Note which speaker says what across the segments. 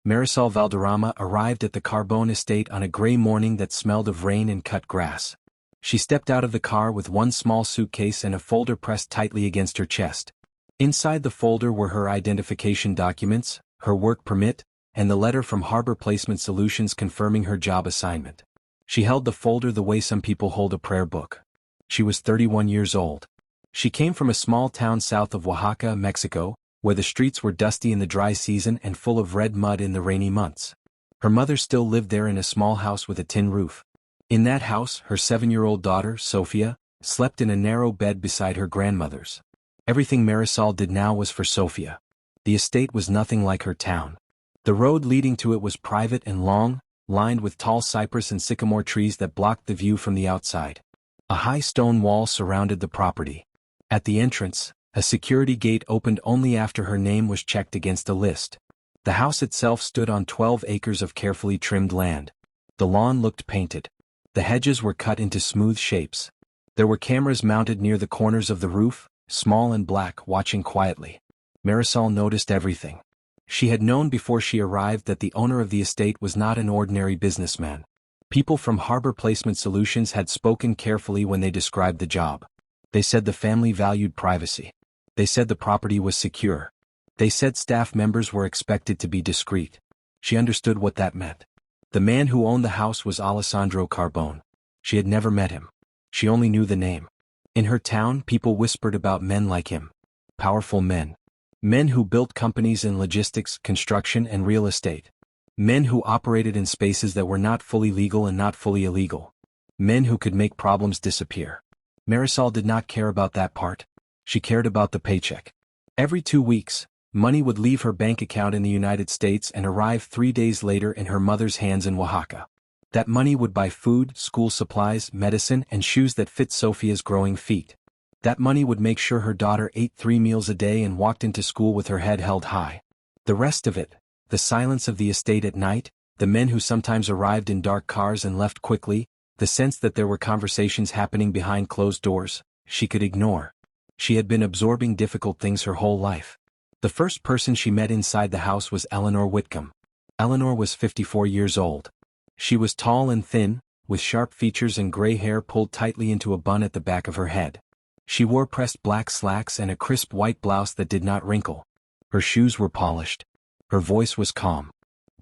Speaker 1: Marisol Valderrama arrived at the Carbone estate on a gray morning that smelled of rain and cut grass. She stepped out of the car with one small suitcase and a folder pressed tightly against her chest. Inside the folder were her identification documents, her work permit, and the letter from Harbor Placement Solutions confirming her job assignment. She held the folder the way some people hold a prayer book. She was 31 years old. She came from a small town south of Oaxaca, Mexico, where the streets were dusty in the dry season and full of red mud in the rainy months. Her mother still lived there in a small house with a tin roof. In that house, her 7-year-old daughter, Sophia, slept in a narrow bed beside her grandmother's. Everything Marisol did now was for Sophia. The estate was nothing like her town. The road leading to it was private and long, lined with tall cypress and sycamore trees that blocked the view from the outside. A high stone wall surrounded the property. At the entrance, a security gate opened only after her name was checked against a list. The house itself stood on 12 acres of carefully trimmed land. The lawn looked painted. The hedges were cut into smooth shapes. There were cameras mounted near the corners of the roof, small and black, watching quietly. Marisol noticed everything. She had known before she arrived that the owner of the estate was not an ordinary businessman. People from Harbor Placement Solutions had spoken carefully when they described the job. They said the family valued privacy. They said the property was secure. They said staff members were expected to be discreet. She understood what that meant. The man who owned the house was Alessandro Carbone. She had never met him. She only knew the name. In her town, people whispered about men like him. Powerful men. Men who built companies in logistics, construction, and real estate. Men who operated in spaces that were not fully legal and not fully illegal. Men who could make problems disappear. Marisol did not care about that part. She cared about the paycheck. Every 2 weeks, money would leave her bank account in the United States and arrive 3 days later in her mother's hands in Oaxaca. That money would buy food, school supplies, medicine, and shoes that fit Sophia's growing feet. That money would make sure her daughter ate 3 meals a day and walked into school with her head held high. The rest of it, the silence of the estate at night, the men who sometimes arrived in dark cars and left quickly, the sense that there were conversations happening behind closed doors, she could ignore. She had been absorbing difficult things her whole life. The first person she met inside the house was Eleanor Whitcomb. Eleanor was 54 years old. She was tall and thin, with sharp features and gray hair pulled tightly into a bun at the back of her head. She wore pressed black slacks and a crisp white blouse that did not wrinkle. Her shoes were polished. Her voice was calm.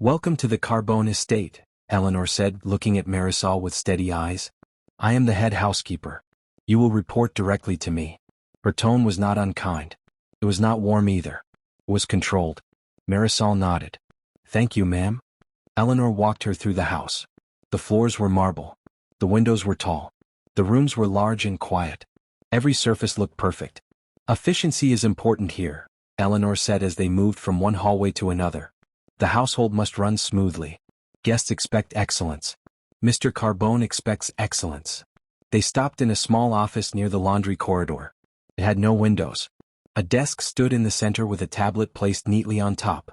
Speaker 1: "Welcome to the Carbone estate," Eleanor said, looking at Marisol with steady eyes. "I am the head housekeeper. You will report directly to me." Her tone was not unkind. It was not warm either. It was controlled. Marisol nodded. "Thank you, ma'am." Eleanor walked her through the house. The floors were marble. The windows were tall. The rooms were large and quiet. Every surface looked perfect. "Efficiency is important here," Eleanor said as they moved from one hallway to another. "The household must run smoothly. Guests expect excellence. Mr. Carbone expects excellence." They stopped in a small office near the laundry corridor. It had no windows. A desk stood in the center with a tablet placed neatly on top.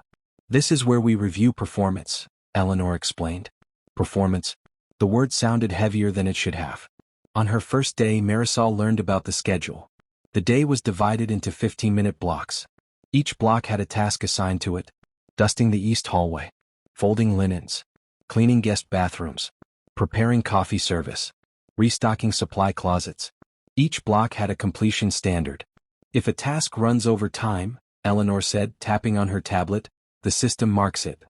Speaker 1: "This is where we review performance," Eleanor explained. Performance. The word sounded heavier than it should have. On her first day, Marisol learned about the schedule. The day was divided into 15-minute blocks. Each block had a task assigned to it: dusting the east hallway, folding linens, cleaning guest bathrooms, preparing coffee service, restocking supply closets. Each block had a completion standard. "If a task runs over time," Eleanor said, tapping on her tablet, "the system marks it."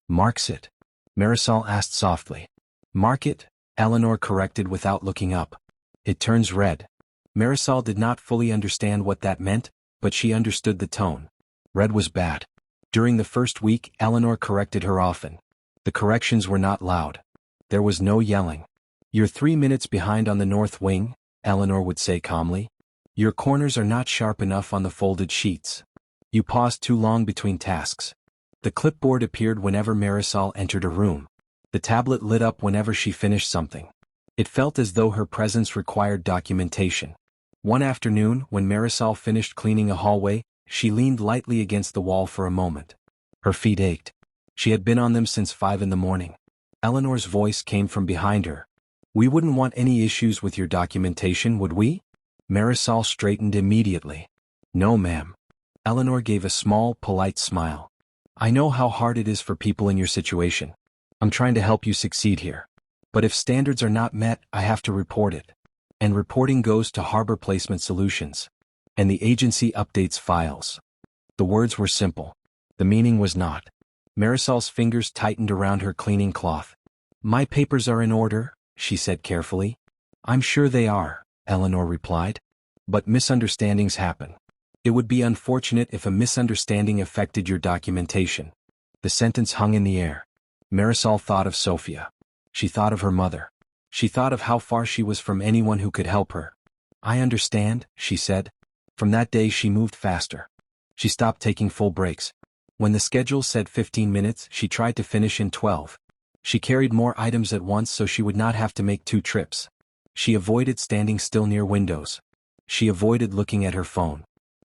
Speaker 1: "Marks it?" Marisol asked softly. "Mark it," Eleanor corrected without looking up. "It turns red." Marisol did not fully understand what that meant, but she understood the tone. Red was bad. During the first week, Eleanor corrected her often. The corrections were not loud. There was no yelling. "You're 3 minutes behind on the north wing," Eleanor would say calmly. "Your corners are not sharp enough on the folded sheets. You paused too long between tasks." The clipboard appeared whenever Marisol entered a room. The tablet lit up whenever she finished something. It felt as though her presence required documentation. One afternoon, when Marisol finished cleaning a hallway, she leaned lightly against the wall for a moment. Her feet ached. She had been on them since 5 in the morning. Eleanor's voice came from behind her. "We wouldn't want any issues with your documentation, would we?" Marisol straightened immediately. "No, ma'am." Eleanor gave a small, polite smile. I know how hard it is for people in your situation. I'm trying to help you succeed here. But if standards are not met, I have to report it. And reporting goes to Harbor Placement Solutions. And the agency updates files. The words were simple. The meaning was not. Marisol's fingers tightened around her cleaning cloth. My papers are in order, she said carefully. I'm sure they are, Eleanor replied. But misunderstandings happen. It would be unfortunate if a misunderstanding affected your documentation. The sentence hung in the air. Marisol thought of Sophia. She thought of her mother. She thought of how far she was from anyone who could help her. I understand, she said. From that day she moved faster. She stopped taking full breaks. When the schedule said 15 minutes, she tried to finish in 12. She carried more items at once so she would not have to make 2 trips. She avoided standing still near windows. She avoided looking at her phone.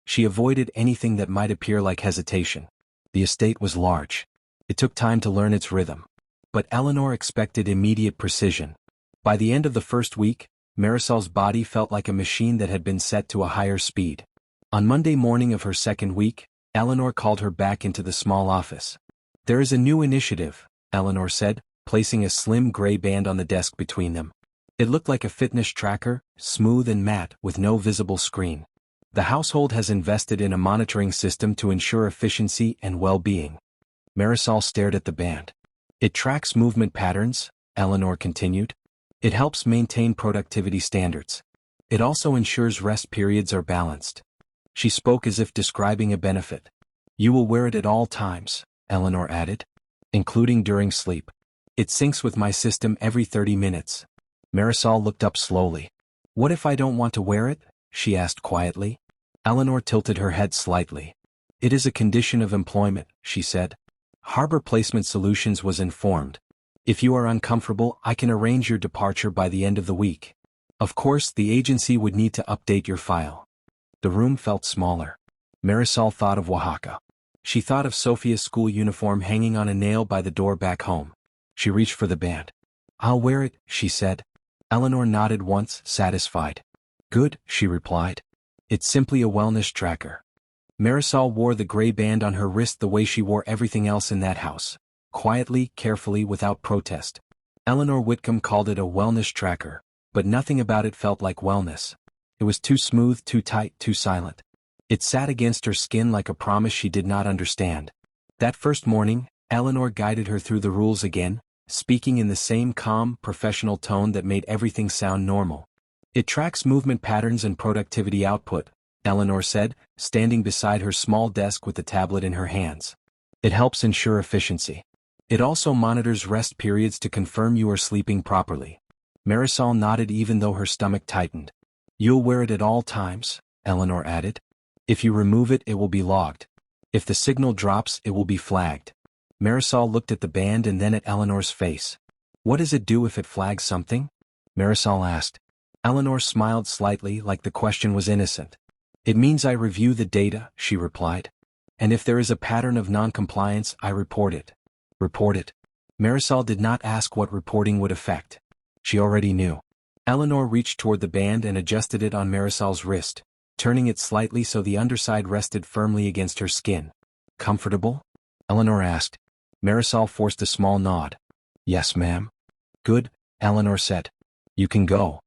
Speaker 1: She avoided anything that might appear like hesitation. The estate was large. It took time to learn its rhythm. But Eleanor expected immediate precision. By the end of the first week, Marisol's body felt like a machine that had been set to a higher speed. On Monday morning of her second week, Eleanor called her back into the small office. There is a new initiative, Eleanor said, placing a slim gray band on the desk between them. It looked like a fitness tracker, smooth and matte, with no visible screen. The household has invested in a monitoring system to ensure efficiency and well-being. Marisol stared at the band. It tracks movement patterns, Eleanor continued. It helps maintain productivity standards. It also ensures rest periods are balanced. She spoke as if describing a benefit. You will wear it at all times, Eleanor added, including during sleep. It syncs with my system every 30 minutes. Marisol looked up slowly. What if I don't want to wear it? She asked quietly. Eleanor tilted her head slightly. It is a condition of employment, she said. Harbor Placement Solutions was informed. If you are uncomfortable, I can arrange your departure by the end of the week. Of course, the agency would need to update your file. The room felt smaller. Marisol thought of Oaxaca. She thought of Sophia's school uniform hanging on a nail by the door back home. She reached for the band. I'll wear it, she said. Eleanor nodded once, satisfied. Good, she replied. It's simply a wellness tracker. Marisol wore the gray band on her wrist the way she wore everything else in that house. Quietly, carefully, without protest. Eleanor Whitcomb called it a wellness tracker, but nothing about it felt like wellness. It was too smooth, too tight, too silent. It sat against her skin like a promise she did not understand. That first morning, Eleanor guided her through the rules again, speaking in the same calm, professional tone that made everything sound normal. It tracks movement patterns and productivity output, Eleanor said, standing beside her small desk with the tablet in her hands. It helps ensure efficiency. It also monitors rest periods to confirm you are sleeping properly. Marisol nodded even though her stomach tightened. You'll wear it at all times, Eleanor added. If you remove it, it will be logged. If the signal drops, it will be flagged. Marisol looked at the band and then at Eleanor's face. What does it do if it flags something? Marisol asked. Eleanor smiled slightly like the question was innocent. It means I review the data, she replied. And if there is a pattern of non-compliance, I report it. Report it. Marisol did not ask what reporting would affect. She already knew. Eleanor reached toward the band and adjusted it on Marisol's wrist, turning it slightly so the underside rested firmly against her skin. Comfortable? Eleanor asked. Marisol forced a small nod. Yes, ma'am. Good, Eleanor said. You can go.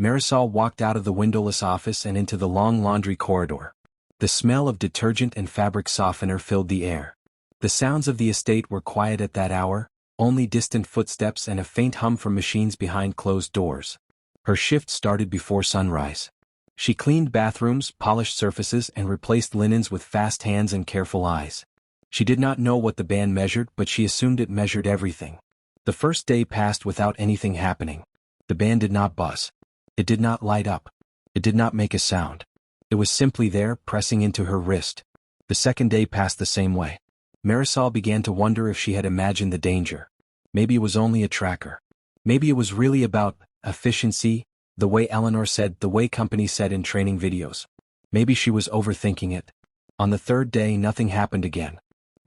Speaker 1: Marisol walked out of the windowless office and into the long laundry corridor. The smell of detergent and fabric softener filled the air. The sounds of the estate were quiet at that hour, only distant footsteps and a faint hum from machines behind closed doors. Her shift started before sunrise. She cleaned bathrooms, polished surfaces, and replaced linens with fast hands and careful eyes. She did not know what the band measured, but she assumed it measured everything. The first day passed without anything happening. The band did not buzz. It did not light up. It did not make a sound. It was simply there, pressing into her wrist. The second day passed the same way. Marisol began to wonder if she had imagined the danger. Maybe it was only a tracker. Maybe it was really about efficiency, the way Eleanor said, the way companies said in training videos. Maybe she was overthinking it. On the third day, nothing happened again.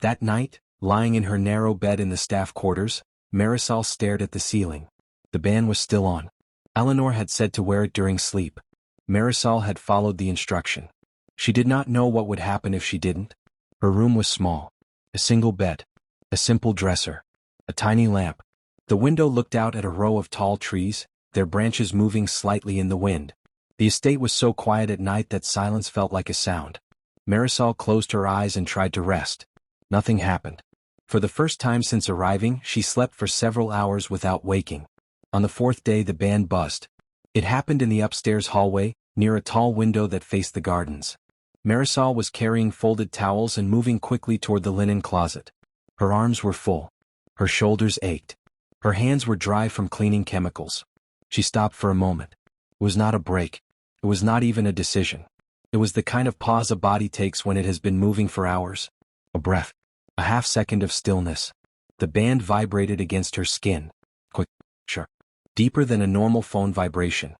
Speaker 1: That night, lying in her narrow bed in the staff quarters, Marisol stared at the ceiling. The band was still on. Eleanor had said to wear it during sleep. Marisol had followed the instruction. She did not know what would happen if she didn't. Her room was small. A single bed. A simple dresser. A tiny lamp. The window looked out at a row of tall trees, their branches moving slightly in the wind. The estate was so quiet at night that silence felt like a sound. Marisol closed her eyes and tried to rest. Nothing happened. For the first time since arriving, she slept for several hours without waking. On the fourth day the band buzzed. It happened in the upstairs hallway, near a tall window that faced the gardens. Marisol was carrying folded towels and moving quickly toward the linen closet. Her arms were full. Her shoulders ached. Her hands were dry from cleaning chemicals. She stopped for a moment. It was not a break. It was not even a decision. It was the kind of pause a body takes when it has been moving for hours. A breath. A half-second of stillness. The band vibrated against her skin. Quick, sure. Deeper than a normal phone vibration.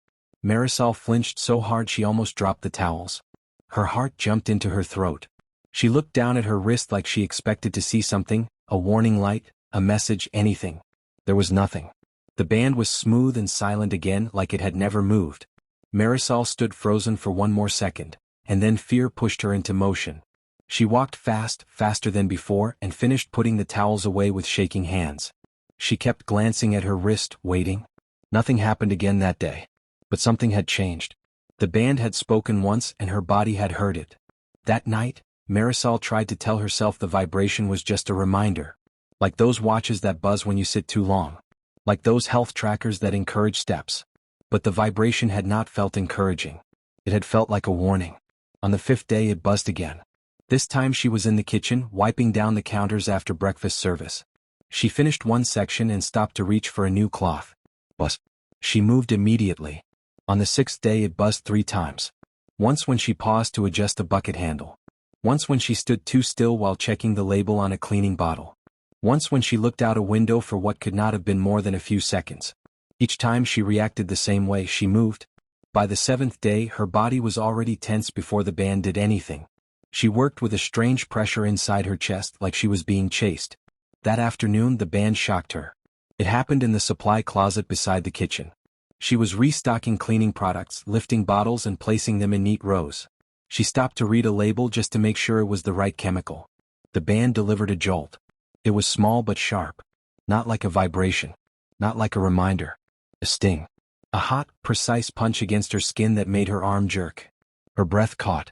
Speaker 1: Marisol flinched so hard she almost dropped the towels. Her heart jumped into her throat. She looked down at her wrist like she expected to see something, a warning light, a message, anything. There was nothing. The band was smooth and silent again, like it had never moved. Marisol stood frozen for one more second, and then fear pushed her into motion. She walked fast, faster than before, and finished putting the towels away with shaking hands. She kept glancing at her wrist, waiting. Nothing happened again that day. But something had changed. The band had spoken once and her body had heard it. That night, Marisol tried to tell herself the vibration was just a reminder. Like those watches that buzz when you sit too long. Like those health trackers that encourage steps. But the vibration had not felt encouraging. It had felt like a warning. On the fifth day it buzzed again. This time she was in the kitchen, wiping down the counters after breakfast service. She finished one section and stopped to reach for a new cloth. Buzz. She moved immediately. On the sixth day it buzzed 3 times. Once when she paused to adjust a bucket handle. Once when she stood too still while checking the label on a cleaning bottle. Once when she looked out a window for what could not have been more than a few seconds. Each time she reacted the same way. She moved. By the 7th day her body was already tense before the band did anything. She worked with a strange pressure inside her chest like she was being chased. That afternoon the band shocked her. It happened in the supply closet beside the kitchen. She was restocking cleaning products, lifting bottles and placing them in neat rows. She stopped to read a label just to make sure it was the right chemical. The band delivered a jolt. It was small but sharp. Not like a vibration. Not like a reminder. A sting. A hot, precise punch against her skin that made her arm jerk. Her breath caught.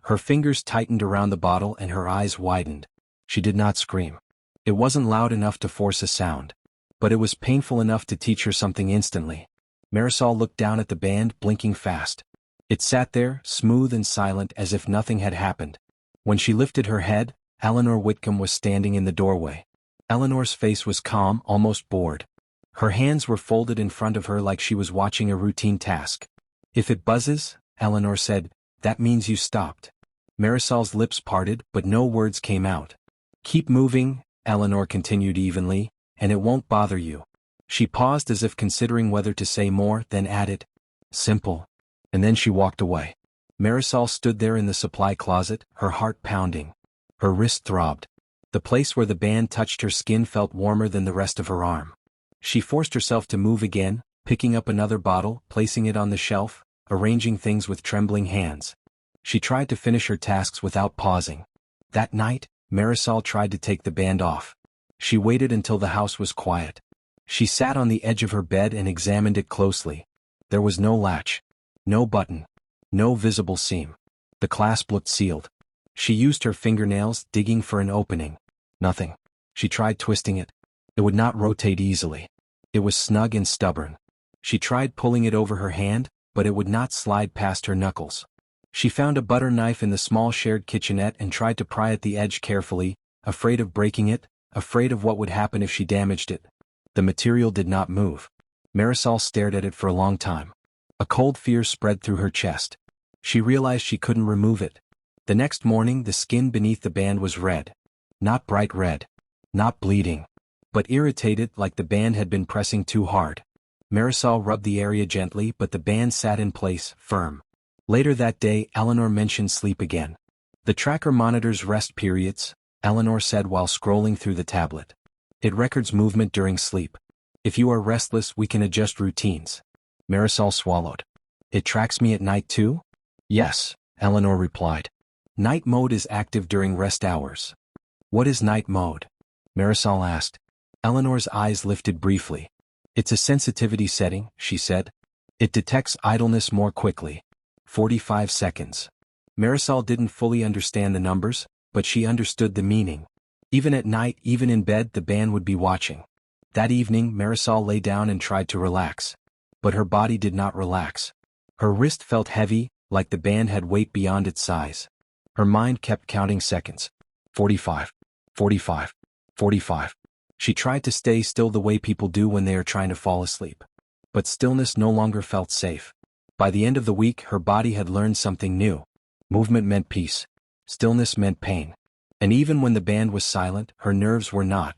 Speaker 1: Her fingers tightened around the bottle and her eyes widened. She did not scream. It wasn't loud enough to force a sound. But it was painful enough to teach her something instantly. Marisol looked down at the band, blinking fast. It sat there, smooth and silent as if nothing had happened. When she lifted her head, Eleanor Whitcomb was standing in the doorway. Eleanor's face was calm, almost bored. Her hands were folded in front of her like she was watching a routine task. If it buzzes, Eleanor said, that means you stopped. Marisol's lips parted, but no words came out. Keep moving, Eleanor continued evenly, and it won't bother you. She paused as if considering whether to say more, then added, simple. And then she walked away. Marisol stood there in the supply closet, her heart pounding. Her wrist throbbed. The place where the band touched her skin felt warmer than the rest of her arm. She forced herself to move again, picking up another bottle, placing it on the shelf, arranging things with trembling hands. She tried to finish her tasks without pausing. That night, Marisol tried to take the band off. She waited until the house was quiet. She sat on the edge of her bed and examined it closely. There was no latch. No button. No visible seam. The clasp looked sealed. She used her fingernails, digging for an opening. Nothing. She tried twisting it. It would not rotate easily. It was snug and stubborn. She tried pulling it over her hand, but it would not slide past her knuckles. She found a butter knife in the small shared kitchenette and tried to pry at the edge carefully, afraid of breaking it, afraid of what would happen if she damaged it. The material did not move. Marisol stared at it for a long time. A cold fear spread through her chest. She realized she couldn't remove it. The next morning the skin beneath the band was red. Not bright red. Not bleeding. But irritated, like the band had been pressing too hard. Marisol rubbed the area gently, but the band sat in place, firm. Later that day Eleanor mentioned sleep again. The tracker monitors rest periods, Eleanor said while scrolling through the tablet. It records movement during sleep. If you are restless we can adjust routines. Marisol swallowed. It tracks me at night too? Yes, Eleanor replied. Night mode is active during rest hours. What is night mode? Marisol asked. Eleanor's eyes lifted briefly. It's a sensitivity setting, she said. It detects idleness more quickly. 45 seconds. Marisol didn't fully understand the numbers, but she understood the meaning. Even at night, even in bed, the band would be watching. That evening, Marisol lay down and tried to relax. But her body did not relax. Her wrist felt heavy, like the band had weight beyond its size. Her mind kept counting seconds. 45. 45. 45. She tried to stay still the way people do when they are trying to fall asleep. But stillness no longer felt safe. By the end of the week, her body had learned something new. Movement meant peace. Stillness meant pain. And even when the band was silent, her nerves were not.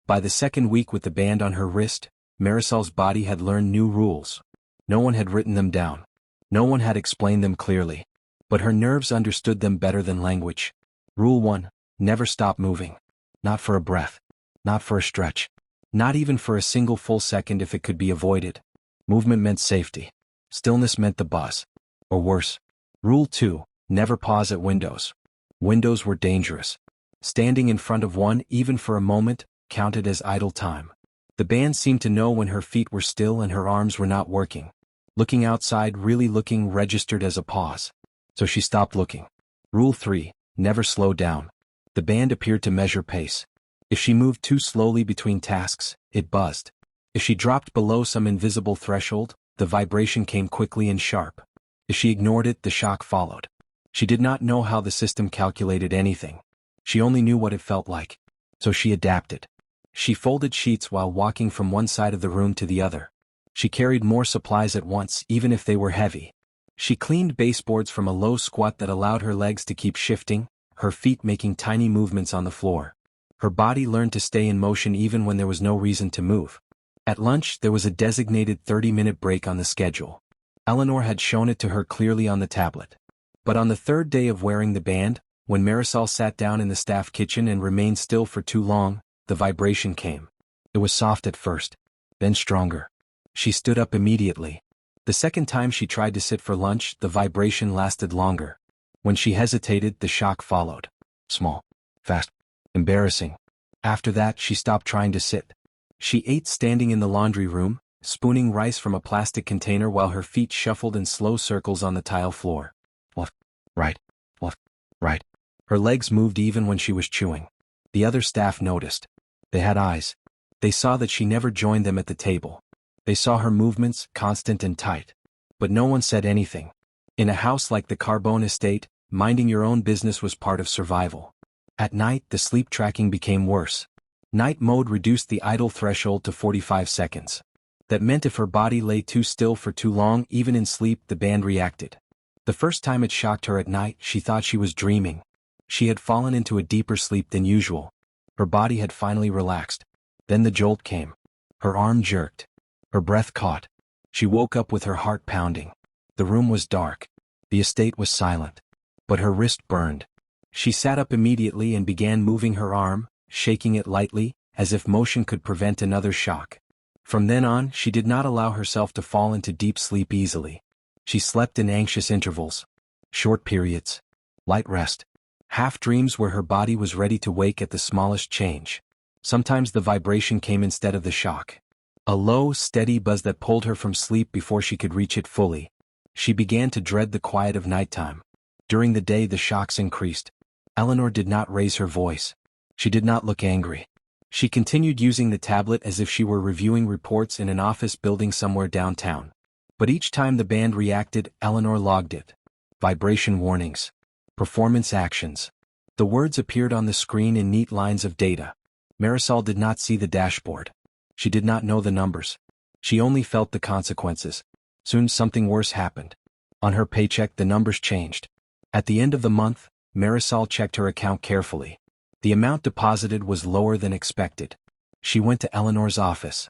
Speaker 1: By the second week with the band on her wrist, Marisol's body had learned new rules. No one had written them down. No one had explained them clearly. But her nerves understood them better than language. Rule 1. Never stop moving. Not for a breath. Not for a stretch. Not even for a single full second if it could be avoided. Movement meant safety. Stillness meant the buzz. Or worse. Rule 2. Never pause at windows. Windows were dangerous. Standing in front of one, even for a moment, counted as idle time. The band seemed to know when her feet were still and her arms were not working. Looking outside, really looking, registered as a pause. So she stopped looking. Rule 3. Never slow down. The band appeared to measure pace. If she moved too slowly between tasks, it buzzed. If she dropped below some invisible threshold, the vibration came quickly and sharp. If she ignored it, the shock followed. She did not know how the system calculated anything. She only knew what it felt like. So she adapted. She folded sheets while walking from one side of the room to the other. She carried more supplies at once, even if they were heavy. She cleaned baseboards from a low squat that allowed her legs to keep shifting, her feet making tiny movements on the floor. Her body learned to stay in motion even when there was no reason to move. At lunch, there was a designated 30-minute break on the schedule. Eleanor had shown it to her clearly on the tablet. But on the third day of wearing the band, when Marisol sat down in the staff kitchen and remained still for too long, the vibration came. It was soft at first, then stronger. She stood up immediately. The second time she tried to sit for lunch, the vibration lasted longer. When she hesitated, the shock followed. Small, fast, embarrassing. After that, she stopped trying to sit. She ate standing in the laundry room, spooning rice from a plastic container while her feet shuffled in slow circles on the tile floor. Left, right, left, right. Her legs moved even when she was chewing. The other staff noticed. They had eyes. They saw that she never joined them at the table. They saw her movements, constant and tight. But no one said anything. In a house like the Carbone estate, minding your own business was part of survival. At night, the sleep tracking became worse. Night mode reduced the idle threshold to 45 seconds. That meant if her body lay too still for too long, even in sleep, the band reacted. The first time it shocked her at night, she thought she was dreaming. She had fallen into a deeper sleep than usual. Her body had finally relaxed. Then the jolt came. Her arm jerked. Her breath caught. She woke up with her heart pounding. The room was dark. The estate was silent. But her wrist burned. She sat up immediately and began moving her arm, shaking it lightly, as if motion could prevent another shock. From then on, she did not allow herself to fall into deep sleep easily. She slept in anxious intervals. Short periods. Light rest. Half dreams where her body was ready to wake at the smallest change. Sometimes the vibration came instead of the shock. A low, steady buzz that pulled her from sleep before she could reach it fully. She began to dread the quiet of nighttime. During the day the shocks increased. Eleanor did not raise her voice. She did not look angry. She continued using the tablet as if she were reviewing reports in an office building somewhere downtown. But each time the band reacted, Eleanor logged it. Vibration warnings. Performance actions. The words appeared on the screen in neat lines of data. Marisol did not see the dashboard. She did not know the numbers. She only felt the consequences. Soon something worse happened. On her paycheck the numbers changed. At the end of the month, Marisol checked her account carefully. The amount deposited was lower than expected. She went to Eleanor's office.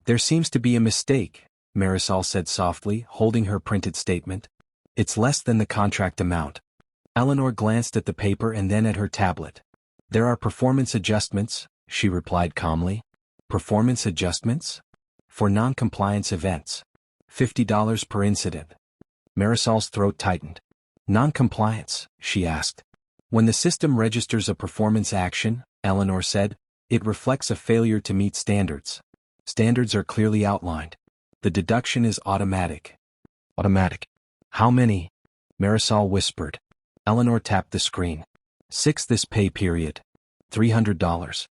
Speaker 1: "There seems to be a mistake," Marisol said softly, holding her printed statement. "It's less than the contract amount." Eleanor glanced at the paper and then at her tablet. "There are performance adjustments," she replied calmly. "Performance adjustments? For non-compliance events. $50 per incident." Marisol's throat tightened. "Non-compliance?" she asked. When the system registers a performance action, Eleanor said, it reflects a failure to meet standards. Standards are clearly outlined. The deduction is automatic. Automatic. How many? Marisol whispered. Eleanor tapped the screen. 6 this pay period. $300.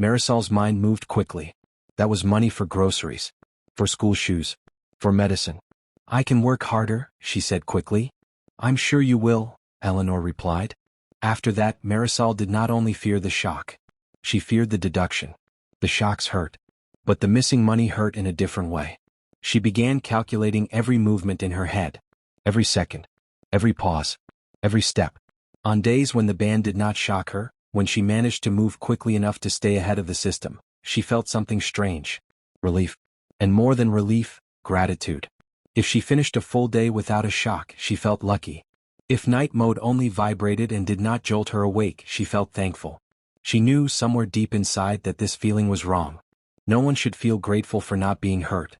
Speaker 1: Marisol's mind moved quickly. That was money for groceries. For school shoes. For medicine. I can work harder, she said quickly. I'm sure you will, Eleanor replied. After that, Marisol did not only fear the shock. She feared the deduction. The shocks hurt. But the missing money hurt in a different way. She began calculating every movement in her head. Every second. Every pause. Every step. On days when the band did not shock her, when she managed to move quickly enough to stay ahead of the system, she felt something strange. Relief. And more than relief, gratitude. If she finished a full day without a shock, she felt lucky. If night mode only vibrated and did not jolt her awake, she felt thankful. She knew somewhere deep inside that this feeling was wrong. No one should feel grateful for not being hurt.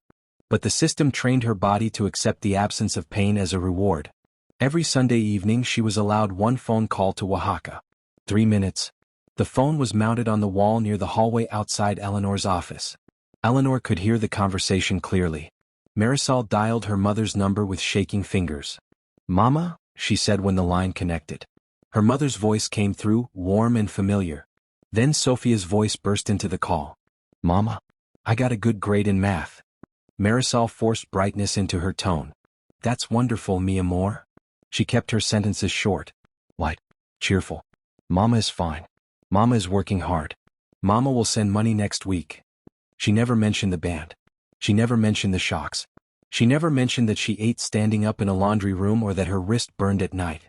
Speaker 1: But the system trained her body to accept the absence of pain as a reward. Every Sunday evening she was allowed one phone call to Oaxaca. 3 minutes. The phone was mounted on the wall near the hallway outside Eleanor's office. Eleanor could hear the conversation clearly. Marisol dialed her mother's number with shaking fingers. Mama, she said when the line connected. Her mother's voice came through, warm and familiar. Then Sophia's voice burst into the call. Mama, I got a good grade in math. Marisol forced brightness into her tone. That's wonderful, mi amor. She kept her sentences short. Light. Cheerful. Mama is fine. Mama is working hard. Mama will send money next week. She never mentioned the band. She never mentioned the shocks. She never mentioned that she ate standing up in a laundry room or that her wrist burned at night.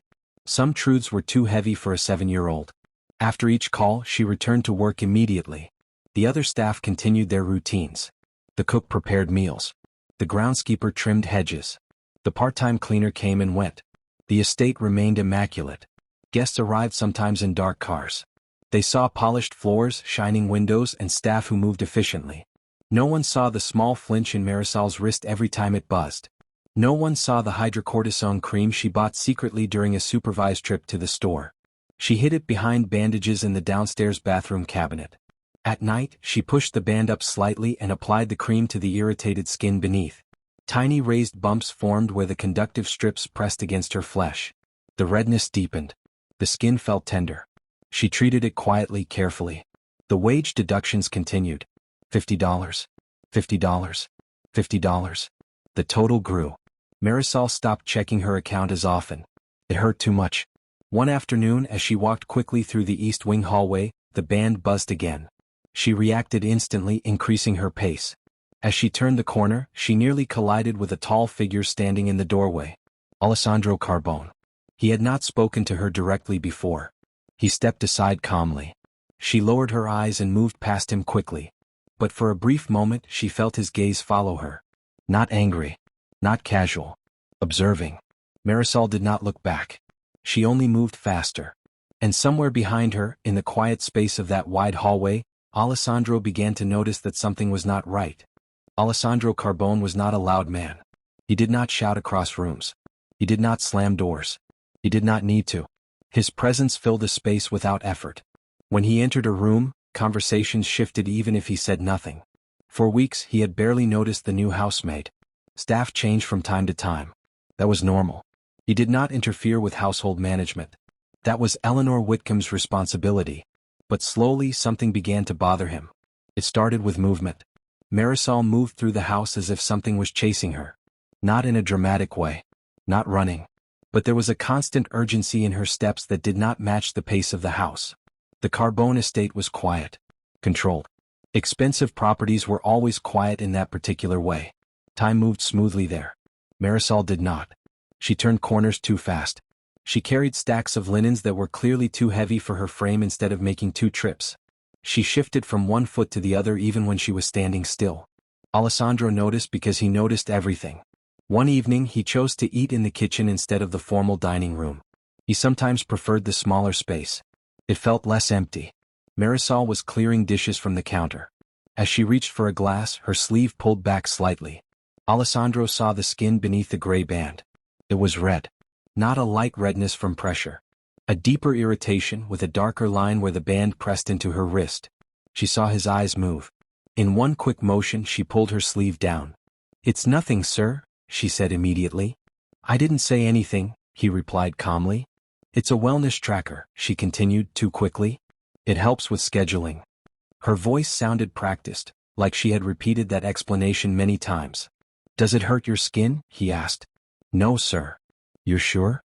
Speaker 1: Some truths were too heavy for a 7-year-old. After each call, she returned to work immediately. The other staff continued their routines. The cook prepared meals. The groundskeeper trimmed hedges. The part-time cleaner came and went. The estate remained immaculate. Guests arrived sometimes in dark cars. They saw polished floors, shining windows, and staff who moved efficiently. No one saw the small flinch in Marisol's wrist every time it buzzed. No one saw the hydrocortisone cream she bought secretly during a supervised trip to the store. She hid it behind bandages in the downstairs bathroom cabinet. At night, she pushed the band up slightly and applied the cream to the irritated skin beneath. Tiny raised bumps formed where the conductive strips pressed against her flesh. The redness deepened. The skin felt tender. She treated it quietly, carefully. The wage deductions continued. $50. $50. $50. The total grew. Marisol stopped checking her account as often. It hurt too much. One afternoon, as she walked quickly through the east wing hallway, the band buzzed again. She reacted instantly, increasing her pace. As she turned the corner, she nearly collided with a tall figure standing in the doorway. Alessandro Carbone. He had not spoken to her directly before. He stepped aside calmly. She lowered her eyes and moved past him quickly. But for a brief moment she felt his gaze follow her. Not angry. Not casual. Observing. Marisol did not look back. She only moved faster. And somewhere behind her, in the quiet space of that wide hallway, Alessandro began to notice that something was not right. Alessandro Carbone was not a loud man. He did not shout across rooms. He did not slam doors. He did not need to. His presence filled a space without effort. When he entered a room, conversations shifted even if he said nothing. For weeks he had barely noticed the new housemaid. Staff changed from time to time. That was normal. He did not interfere with household management. That was Eleanor Whitcomb's responsibility. But slowly something began to bother him. It started with movement. Marisol moved through the house as if something was chasing her. Not in a dramatic way. Not running. But there was a constant urgency in her steps that did not match the pace of the house. The Carbone estate was quiet. Controlled. Expensive properties were always quiet in that particular way. Time moved smoothly there. Marisol did not. She turned corners too fast. She carried stacks of linens that were clearly too heavy for her frame instead of making 2 trips. She shifted from one foot to the other even when she was standing still. Alessandro noticed because he noticed everything. One evening he chose to eat in the kitchen instead of the formal dining room. He sometimes preferred the smaller space. It felt less empty. Marisol was clearing dishes from the counter. As she reached for a glass, her sleeve pulled back slightly. Alessandro saw the skin beneath the gray band. It was red. Not a light redness from pressure. A deeper irritation with a darker line where the band pressed into her wrist. She saw his eyes move. In one quick motion she pulled her sleeve down. "It's nothing, sir," she said immediately. "I didn't say anything," he replied calmly. "It's a wellness tracker," she continued too quickly. "It helps with scheduling." Her voice sounded practiced, like she had repeated that explanation many times. "Does it hurt your skin?" he asked. "No, sir." "You're sure?"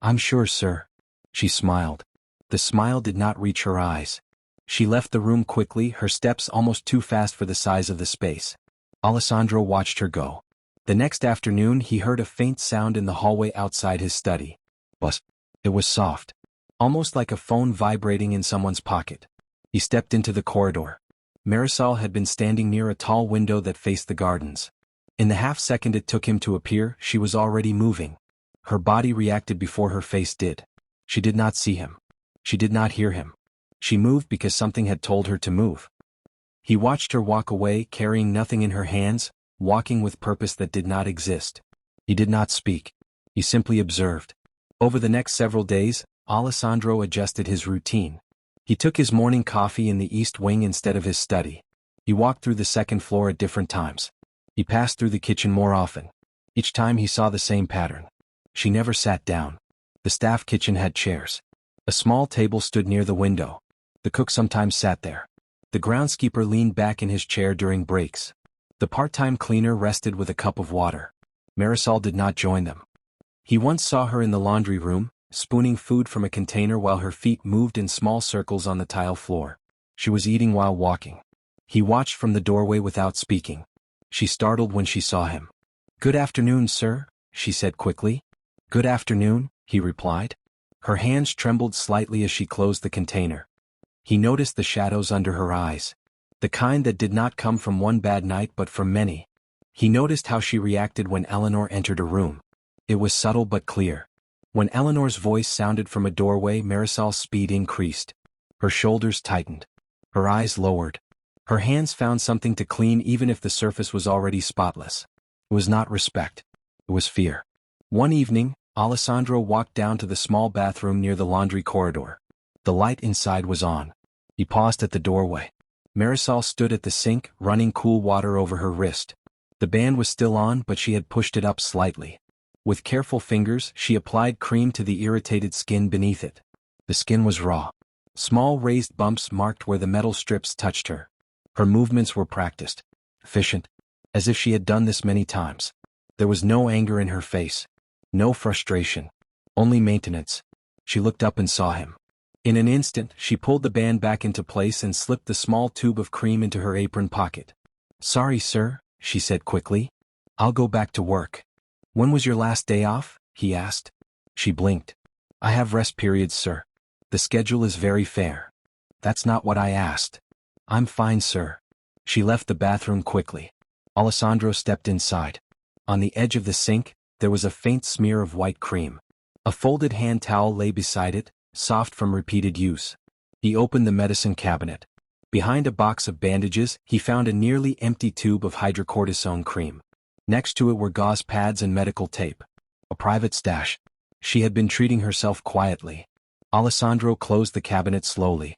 Speaker 1: "I'm sure, sir." She smiled. The smile did not reach her eyes. She left the room quickly, her steps almost too fast for the size of the space. Alessandro watched her go. The next afternoon he heard a faint sound in the hallway outside his study. Buzz. It was soft. Almost like a phone vibrating in someone's pocket. He stepped into the corridor. Marisol had been standing near a tall window that faced the gardens. In the half-second it took him to appear, she was already moving. Her body reacted before her face did. She did not see him. She did not hear him. She moved because something had told her to move. He watched her walk away, carrying nothing in her hands, walking with purpose that did not exist. He did not speak. He simply observed. Over the next several days, Alessandro adjusted his routine. He took his morning coffee in the east wing instead of his study. He walked through the second floor at different times. He passed through the kitchen more often. Each time he saw the same pattern. She never sat down. The staff kitchen had chairs. A small table stood near the window. The cook sometimes sat there. The groundskeeper leaned back in his chair during breaks. The part-time cleaner rested with a cup of water. Marisol did not join them. He once saw her in the laundry room, spooning food from a container while her feet moved in small circles on the tile floor. She was eating while walking. He watched from the doorway without speaking. She startled when she saw him. "Good afternoon, sir," she said quickly. "Good afternoon," he replied. Her hands trembled slightly as she closed the container. He noticed the shadows under her eyes. The kind that did not come from one bad night but from many. He noticed how she reacted when Eleanor entered a room. It was subtle but clear. When Eleanor's voice sounded from a doorway, Marisol's speed increased. Her shoulders tightened. Her eyes lowered. Her hands found something to clean even if the surface was already spotless. It was not respect. It was fear. One evening, Alessandro walked down to the small bathroom near the laundry corridor. The light inside was on. He paused at the doorway. Marisol stood at the sink, running cool water over her wrist. The band was still on, but she had pushed it up slightly. With careful fingers, she applied cream to the irritated skin beneath it. The skin was raw. Small raised bumps marked where the metal strips touched her. Her movements were practiced, efficient, as if she had done this many times. There was no anger in her face. No frustration. Only maintenance. She looked up and saw him. In an instant, she pulled the band back into place and slipped the small tube of cream into her apron pocket. "Sorry, sir," she said quickly. "I'll go back to work." "When was your last day off?" he asked. She blinked. "I have rest periods, sir. The schedule is very fair." "That's not what I asked." "I'm fine, sir." She left the bathroom quickly. Alessandro stepped inside. On the edge of the sink, there was a faint smear of white cream. A folded hand towel lay beside it, soft from repeated use. He opened the medicine cabinet. Behind a box of bandages, he found a nearly empty tube of hydrocortisone cream. Next to it were gauze pads and medical tape. A private stash. She had been treating herself quietly. Alessandro closed the cabinet slowly.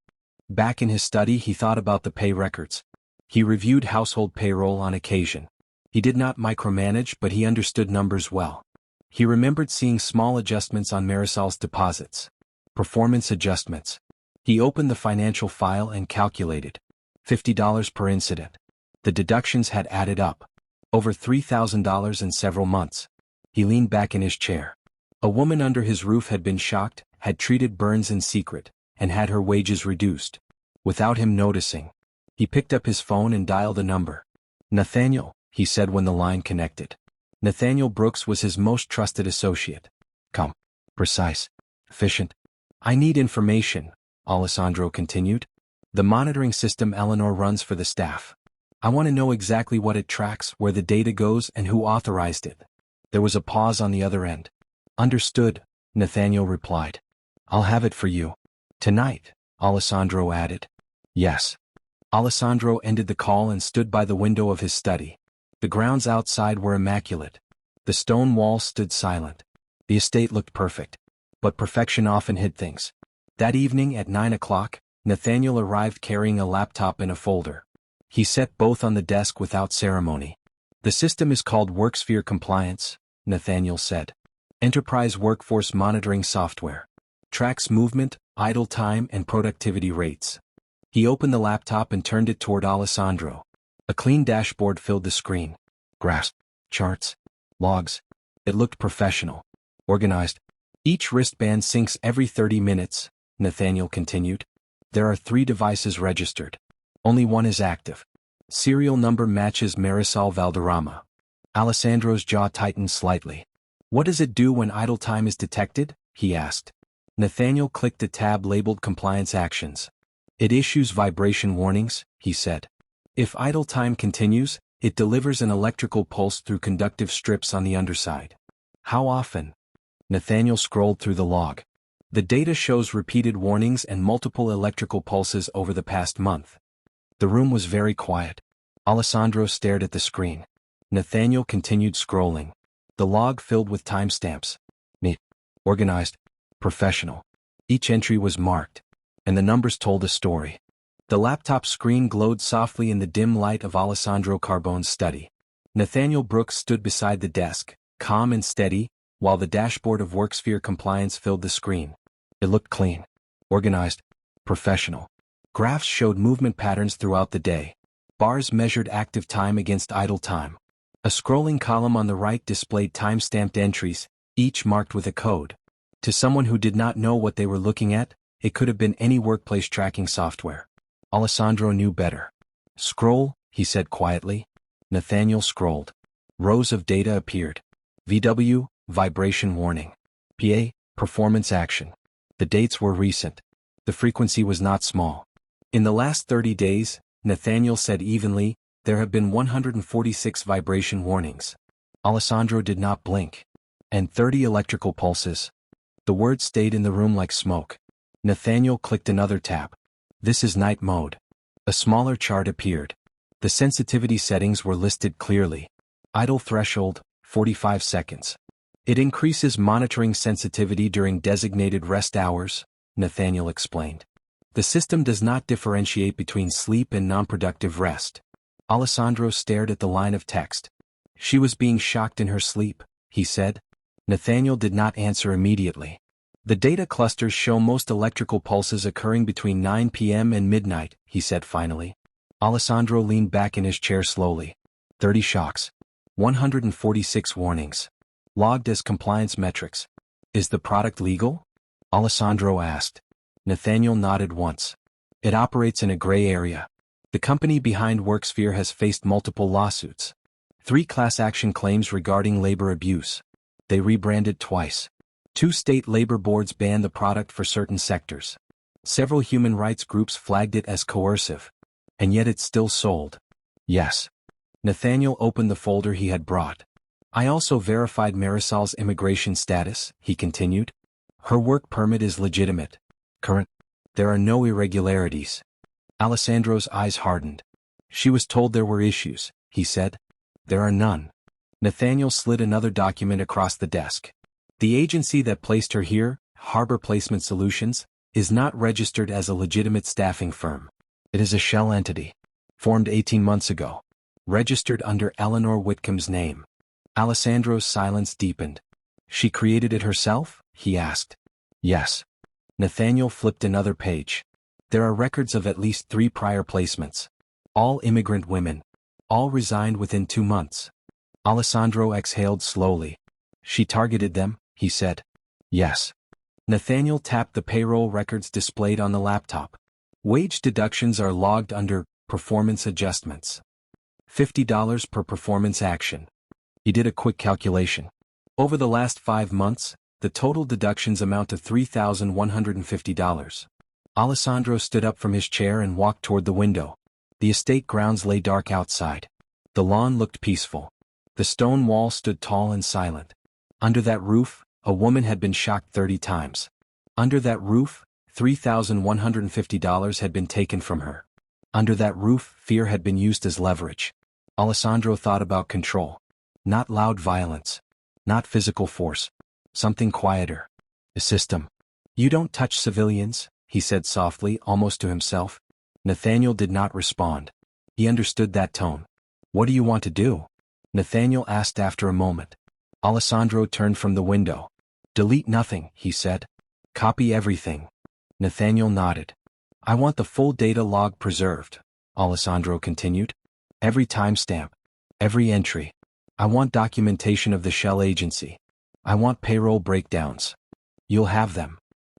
Speaker 1: Back in his study, he thought about the pay records. He reviewed household payroll on occasion. He did not micromanage, but he understood numbers well. He remembered seeing small adjustments on Marisol's deposits. Performance adjustments. He opened the financial file and calculated. $50 per incident. The deductions had added up. Over $3,000 in several months. He leaned back in his chair. A woman under his roof had been shocked, had treated burns in secret, and had her wages reduced. Without him noticing. He picked up his phone and dialed a number. "Nathaniel," he said when the line connected. Nathaniel Brooks was his most trusted associate. Calm. Precise. Efficient. "I need information," Alessandro continued. "The monitoring system Eleanor runs for the staff. I want to know exactly what it tracks, where the data goes, and who authorized it." There was a pause on the other end. "Understood," Nathaniel replied. "I'll have it for you. Tonight," Alessandro added. "Yes." Alessandro ended the call and stood by the window of his study. The grounds outside were immaculate. The stone walls stood silent. The estate looked perfect. but perfection often hid things. That evening at 9 o'clock, Nathaniel arrived carrying a laptop and a folder. He set both on the desk without ceremony. The system is called WorkSphere Compliance, Nathaniel said. Enterprise workforce monitoring software. Tracks movement, idle time and productivity rates. He opened the laptop and turned it toward Alessandro. A clean dashboard filled the screen. Graphs, charts, logs. It looked professional. Organized. Each wristband syncs every 30 minutes, Nathaniel continued. There are 3 devices registered. Only one is active. Serial number matches Marisol Valderrama. Alessandro's jaw tightened slightly. What does it do when idle time is detected? He asked. Nathaniel clicked a tab labeled Compliance Actions. It issues vibration warnings, he said. If idle time continues, it delivers an electrical pulse through conductive strips on the underside. How often? Nathaniel scrolled through the log. The data shows repeated warnings and multiple electrical pulses over the past month. The room was very quiet. Alessandro stared at the screen. Nathaniel continued scrolling. The log filled with timestamps. Neat. Organized. Professional. Each entry was marked. And the numbers told a story. The laptop screen glowed softly in the dim light of Alessandro Carbone's study. Nathaniel Brooks stood beside the desk, calm and steady, while the dashboard of WorkSphere Compliance filled the screen. It looked clean. Organized. Professional. Graphs showed movement patterns throughout the day. Bars measured active time against idle time. A scrolling column on the right displayed time-stamped entries, each marked with a code. To someone who did not know what they were looking at, it could have been any workplace tracking software. Alessandro knew better. Scroll, he said quietly. Nathaniel scrolled. Rows of data appeared. VW, vibration warning. PA, performance action. The dates were recent. The frequency was not small. In the last 30 days, Nathaniel said evenly, there have been 146 vibration warnings. Alessandro did not blink. And 30 electrical pulses. The words stayed in the room like smoke. Nathaniel clicked another tab. This is night mode. A smaller chart appeared. The sensitivity settings were listed clearly. Idle threshold, 45 seconds. It increases monitoring sensitivity during designated rest hours, Nathaniel explained. The system does not differentiate between sleep and non-productive rest. Alessandro stared at the line of text. She was being shocked in her sleep, he said. Nathaniel did not answer immediately. The data clusters show most electrical pulses occurring between 9 p.m. and midnight, he said finally. Alessandro leaned back in his chair slowly. 30 shocks. 146 warnings. Logged as compliance metrics. Is the product legal? Alessandro asked. Nathaniel nodded once. It operates in a gray area. The company behind WorkSphere has faced multiple lawsuits. 3 class action claims regarding labor abuse. They rebranded twice. 2 state labor boards banned the product for certain sectors. Several human rights groups flagged it as coercive. And yet it's still sold. Yes. Nathaniel opened the folder he had brought. I also verified Marisol's immigration status, he continued. Her work permit is legitimate. Current. There are no irregularities. Alessandro's eyes hardened. She was told there were issues, he said. There are none. Nathaniel slid another document across the desk. The agency that placed her here, Harbor Placement Solutions, is not registered as a legitimate staffing firm. It is a shell entity. Formed 18 months ago. Registered under Eleanor Whitcomb's name. Alessandro's silence deepened. She created it herself? He asked. Yes. Nathaniel flipped another page. There are records of at least 3 prior placements. All immigrant women. All resigned within 2 months. Alessandro exhaled slowly. She targeted them, he said. Yes. Nathaniel tapped the payroll records displayed on the laptop. Wage deductions are logged under performance adjustments. $50 per performance action. He did a quick calculation. Over the last 5 months, the total deductions amount to $3,150. Alessandro stood up from his chair and walked toward the window. The estate grounds lay dark outside. The lawn looked peaceful. The stone wall stood tall and silent. Under that roof, a woman had been shocked 30 times. Under that roof, $3,150 had been taken from her. Under that roof, fear had been used as leverage. Alessandro thought about control. Not loud violence. Not physical force. Something quieter. The system. You don't touch civilians, he said softly, almost to himself. Nathaniel did not respond. He understood that tone. What do you want to do? Nathaniel asked after a moment. Alessandro turned from the window. Delete nothing, he said. Copy everything. Nathaniel nodded. I want the full data log preserved, Alessandro continued. Every timestamp. Every entry. I want documentation of the shell agency. I want payroll breakdowns. You'll have them.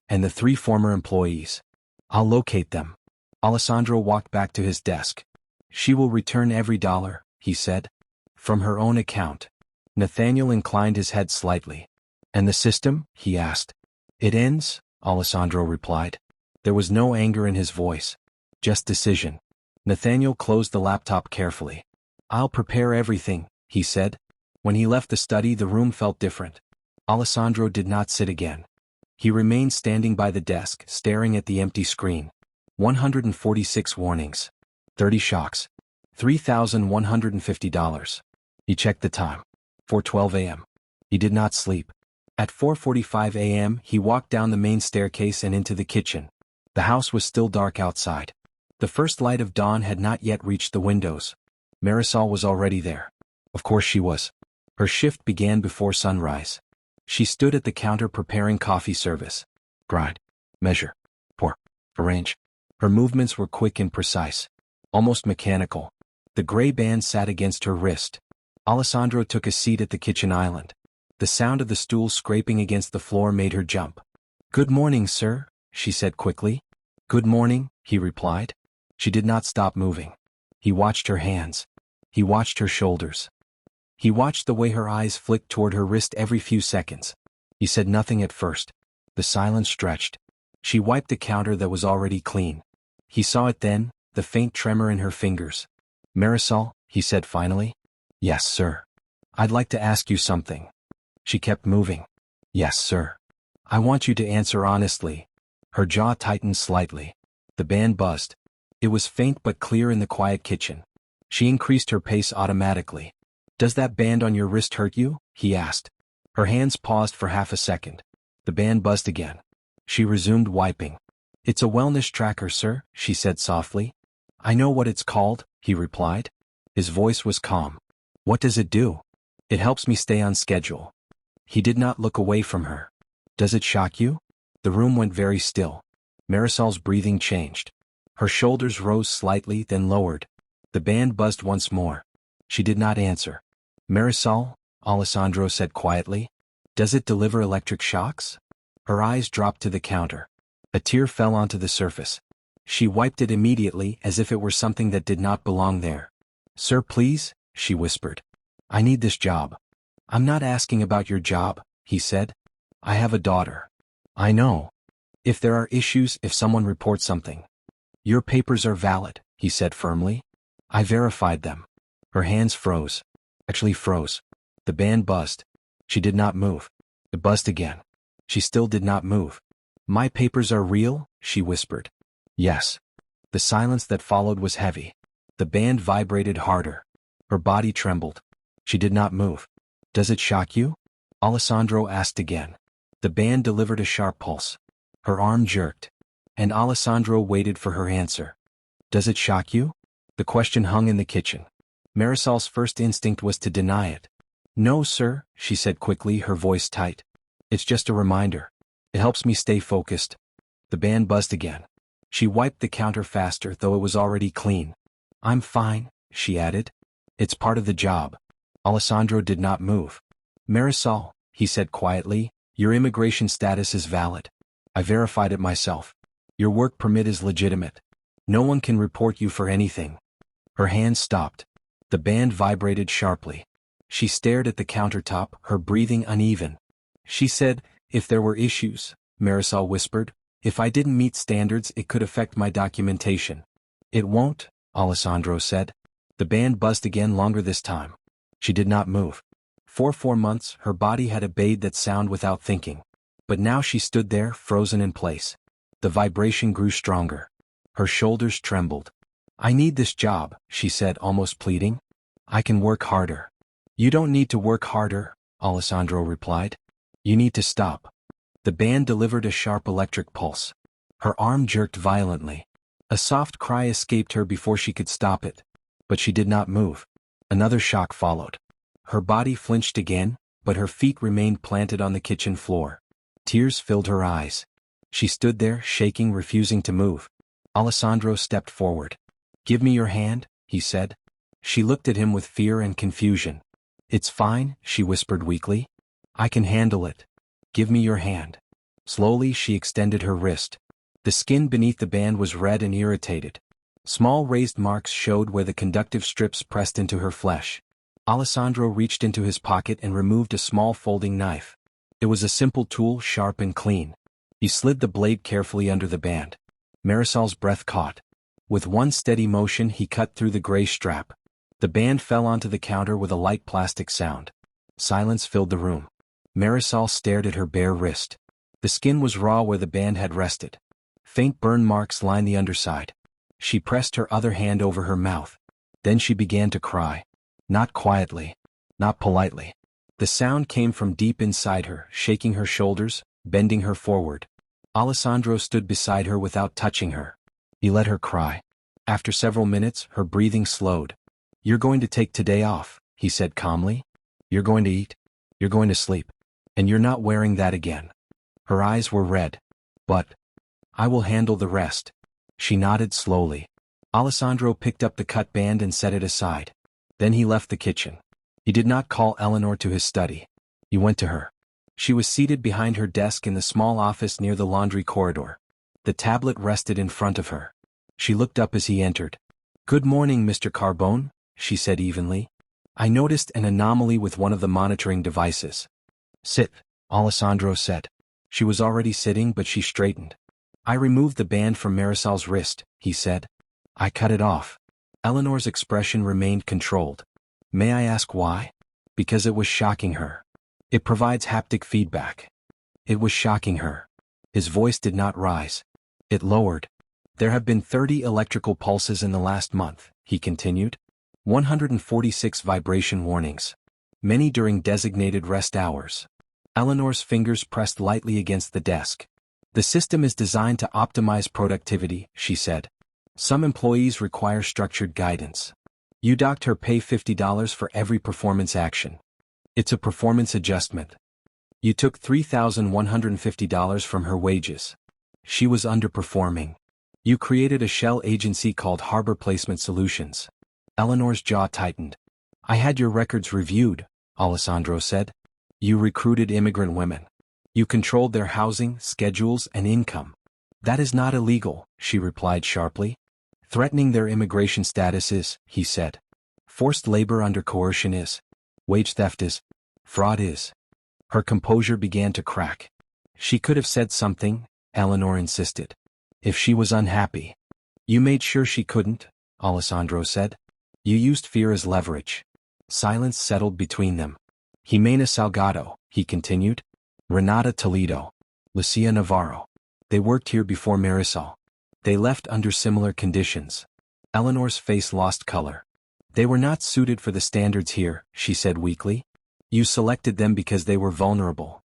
Speaker 1: And the 3 former employees. I'll locate them. Alessandro walked back to his desk. She will return every dollar, he said. From her own account. Nathaniel inclined his head slightly. And the system? He asked. It ends, Alessandro replied. There was no anger in his voice. Just decision. Nathaniel closed the laptop carefully. I'll prepare everything, he said. When he left the study, the room felt different. Alessandro did not sit again. He remained standing by the desk, staring at the empty screen. 146 warnings. 30 shocks. $3,150. He checked the time. 4:12 a.m. He did not sleep. At 4:45 a.m. he walked down the main staircase and into the kitchen. The house was still dark outside. The first light of dawn had not yet reached the windows. Marisol was already there. Of course she was. Her shift began before sunrise. She stood at the counter preparing coffee service. Grind. Measure. Pour. Arrange. Her movements were quick and precise. Almost mechanical. The gray band sat against her wrist. Alessandro took a seat at the kitchen island. The sound of the stool scraping against the floor made her jump. Good morning, sir, she said quickly. Good morning, he replied. She did not stop moving. He watched her hands. He watched her shoulders. He watched the way her eyes flicked toward her wrist every few seconds. He said nothing at first. The silence stretched. She wiped the counter that was already clean. He saw it then, the faint tremor in her fingers. Marisol, he said finally. Yes, sir. I'd like to ask you something. She kept moving. Yes, sir. I want you to answer honestly. Her jaw tightened slightly. The band buzzed. It was faint but clear in the quiet kitchen. She increased her pace automatically. Does that band on your wrist hurt you? He asked. Her hands paused for half a second. The band buzzed again. She resumed wiping. It's a wellness tracker, sir, she said softly. I know what it's called, he replied. His voice was calm. What does it do? It helps me stay on schedule. He did not look away from her. Does it shock you? The room went very still. Marisol's breathing changed. Her shoulders rose slightly, then lowered. The band buzzed once more. She did not answer. Marisol, Alessandro said quietly. Does it deliver electric shocks? Her eyes dropped to the counter. A tear fell onto the surface. She wiped it immediately as if it were something that did not belong there. Sir, please, she whispered. I need this job. I'm not asking about your job, he said. I have a daughter. I know. If there are issues, if someone reports something. Your papers are valid, he said firmly. I verified them. Her hands froze. Actually froze. The band buzzed. She did not move. It buzzed again. She still did not move. My papers are real, she whispered. Yes. The silence that followed was heavy. The band vibrated harder. Her body trembled. She did not move. Does it shock you? Alessandro asked again. The band delivered a sharp pulse. Her arm jerked. And Alessandro waited for her answer. Does it shock you? The question hung in the kitchen. Marisol's first instinct was to deny it. No, sir, she said quickly, her voice tight. It's just a reminder. It helps me stay focused. The band buzzed again. She wiped the counter faster, though it was already clean. I'm fine, she added. It's part of the job. Alessandro did not move. Marisol, he said quietly, your immigration status is valid. I verified it myself. Your work permit is legitimate. No one can report you for anything. Her hands stopped. The band vibrated sharply. She stared at the countertop, her breathing uneven. She said, if there were issues, Marisol whispered, if I didn't meet standards, it could affect my documentation. It won't, Alessandro said. The band buzzed again, longer this time. She did not move. For 4 months, her body had obeyed that sound without thinking. But now she stood there, frozen in place. The vibration grew stronger. Her shoulders trembled. I need this job, she said, almost pleading. I can work harder. You don't need to work harder, Alessandro replied. You need to stop. The band delivered a sharp electric pulse. Her arm jerked violently. A soft cry escaped her before she could stop it. But she did not move. Another shock followed. Her body flinched again, but her feet remained planted on the kitchen floor. Tears filled her eyes. She stood there, shaking, refusing to move. Alessandro stepped forward. "Give me your hand," he said. She looked at him with fear and confusion. "It's fine," she whispered weakly. "I can handle it. Give me your hand." Slowly she extended her wrist. The skin beneath the band was red and irritated. Small raised marks showed where the conductive strips pressed into her flesh. Alessandro reached into his pocket and removed a small folding knife. It was a simple tool, sharp and clean. He slid the blade carefully under the band. Marisol's breath caught. With one steady motion he cut through the gray strap. The band fell onto the counter with a light plastic sound. Silence filled the room. Marisol stared at her bare wrist. The skin was raw where the band had rested. Faint burn marks lined the underside. She pressed her other hand over her mouth. Then she began to cry. Not quietly. Not politely. The sound came from deep inside her, shaking her shoulders, bending her forward. Alessandro stood beside her without touching her. He let her cry. After several minutes, her breathing slowed. "You're going to take today off," he said calmly. "You're going to eat. You're going to sleep. And you're not wearing that again." Her eyes were red. "But I will handle the rest." She nodded slowly. Alessandro picked up the cut band and set it aside. Then he left the kitchen. He did not call Eleanor to his study. He went to her. She was seated behind her desk in the small office near the laundry corridor. The tablet rested in front of her. She looked up as he entered. "Good morning, Mr. Carbone," she said evenly. "I noticed an anomaly with one of the monitoring devices." "Sit," Alessandro said. She was already sitting, but she straightened. "I removed the band from Marisol's wrist," he said. "I cut it off." Eleanor's expression remained controlled. "May I ask why?" "Because it was shocking her. It provides haptic feedback." It was shocking her. His voice did not rise. It lowered. "There have been 30 electrical pulses in the last month," he continued. 146 vibration warnings. Many during designated rest hours. Eleanor's fingers pressed lightly against the desk. "The system is designed to optimize productivity," she said. "Some employees require structured guidance. You docked her pay $50 for every performance action. It's a performance adjustment. You took $3,150 from her wages. She was underperforming. You created a shell agency called Harbor Placement Solutions." Eleanor's jaw tightened. "I had your records reviewed," Alessandro said. "You recruited immigrant women. You controlled their housing, schedules, and income." "That is not illegal," she replied sharply. "Threatening their immigration status is," he said. "Forced labor under coercion is. Wage theft is. Fraud is." Her composure began to crack. "She could have said something," Eleanor insisted. "If she was unhappy." "You made sure she couldn't," Alessandro said. "You used fear as leverage." Silence settled between them. "Jimena Salgado," he continued. "Renata Toledo. Lucia Navarro. They worked here before Marisol. They left under similar conditions." Eleanor's face lost color. "They were not suited for the standards here," she said weakly. "You selected them because they were vulnerable."